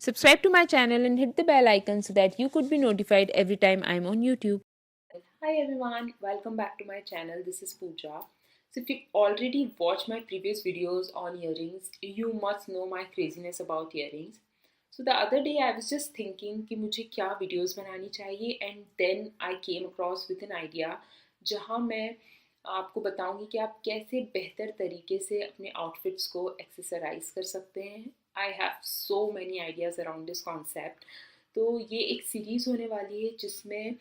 Subscribe to my channel and hit the bell icon so that you could be notified every time I'm on YouTube. Hi everyone, welcome back to my channel. This is Pooja. So if you already watched my previous videos on earrings, you must know my craziness about earrings. So the other day I was just thinking कि मुझे क्या videos बनानी चाहिए, and then I came across with an idea जहाँ मैं आपको बताऊंगी कि आप कैसे बेहतर तरीके से अपने आउटफिट्स को एक्सेसराइज कर सकते हैं. I have so many ideas around this concept. तो ये एक सीरीज़ होने वाली है जिसमें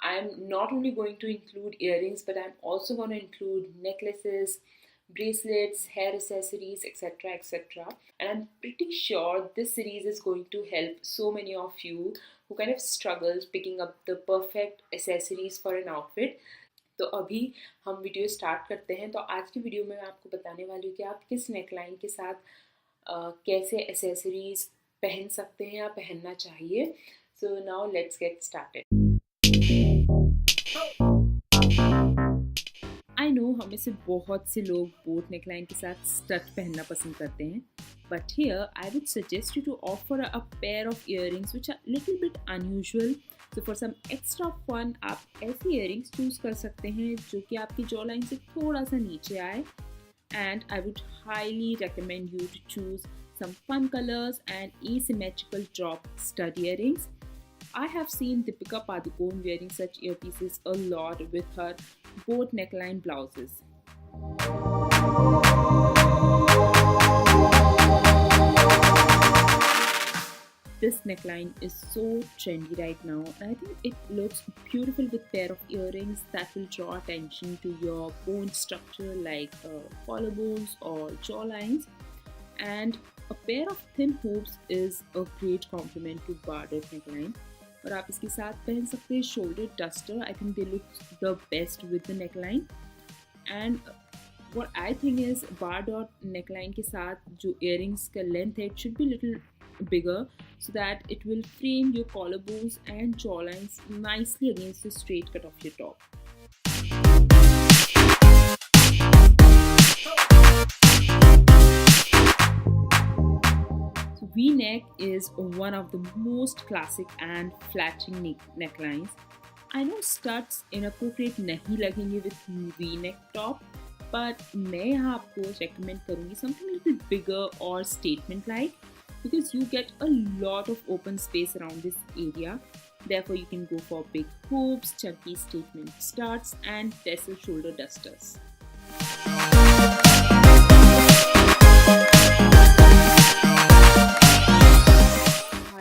I am not only going to include earrings, but I'm also going to include necklaces, bracelets, hair accessories, etc. etc. And I'm pretty sure this series is going to help so many of you who kind of struggle picking up the perfect accessories for an outfit. तो अभी हम video start करते हैं. तो आज की video में मैं आपको बताने वाली हूँ कि आप किस नेकलाइन के साथ कैसे एसेसरीज पहन सकते हैं या पहनना चाहिए. So now let's get started. I know हमें से बहुत से लोग बोट नेकलाइन के साथ स्टड पहनना पसंद करते हैं, but here I would suggest you to offer a pair of earrings which are little bit unusual. So for some extra fun आप ऐसे इयररिंग्स चूज कर सकते हैं जो कि आपकी जॉ लाइन से थोड़ा सा नीचे आए. And I would highly recommend you to choose some fun colors and asymmetrical drop stud earrings. I have seen Deepika Padukone wearing such earpieces a lot with her boat neckline blouses. This neckline is so trendy right now, and I think it looks beautiful with pair of earrings that will draw attention to your bone structure like collarbones or jawlines. And a pair of thin hoops is a great complement to bar dot neckline. और आप इसके साथ पहन सकते हैं shoulder duster. I think they look the best with the neckline. And what I think is bar dot neckline के साथ जो earrings का length है, it should be little bigger so that it will frame your collarbones and jawlines nicely against the straight cut of your top. V-neck is one of the most classic and flattering necklines. I know studs inappropriate नहीं लगेंगे with V-neck top, but मैं यहाँ आपको recommend करूँगी something a little bigger or statement like, because you get a lot of open space around this area. Therefore, you can go for big hoops, chunky statement studs, and tassel shoulder dusters.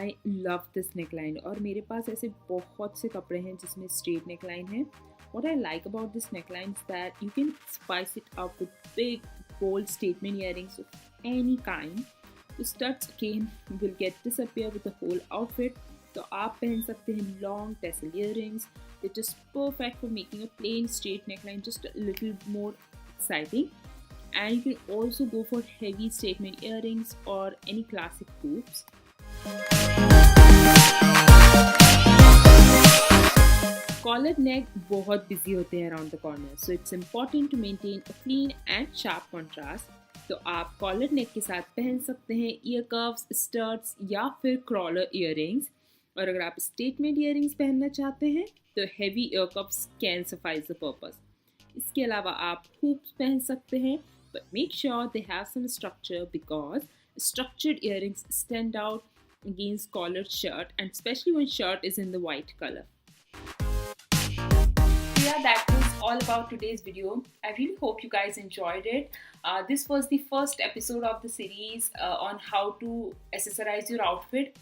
I love this neckline और मेरे पास ऐसे बहुत से कपड़े हैं जिसमें straight neckline है. What I like about this neckline is that you can spice it up with big, bold statement earrings of any kind. The studs again will get disappear with the whole outfit. तो आप पहन सकते हैं long tassel earrings. They're just perfect for making a plain straight neckline just a little more exciting. And you can also go for heavy statement earrings or any classic hoops. Collar neck बहुत busy होते हैं around the corner, so it's important to maintain a clean and sharp contrast. तो आप collar neck के साथ पहन सकते हैं ear cuffs, studs या फिर crawler earrings. और अगर आप statement earrings पहनना चाहते हैं तो heavy ear cuffs can suffice the purpose. इसके अलावा आप hoops पहन सकते हैं, but make sure they have some structure because structured earrings stand out against collared shirt, and especially when shirt is in the white color. Yeah, that was all about today's video. I really hope you guys enjoyed it. This was the first episode of the series on how to accessorize your outfit.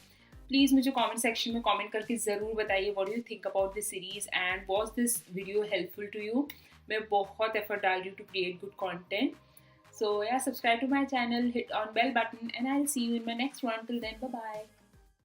Please मुझे comment section में comment करके ज़रूर बताइए what do you think about this series and was this video helpful to you. मैं बहुत effort डाल रही हूँ to create good content. So yeah, subscribe to my channel, hit on bell button, and I'll see you in my next one. Till then, bye bye.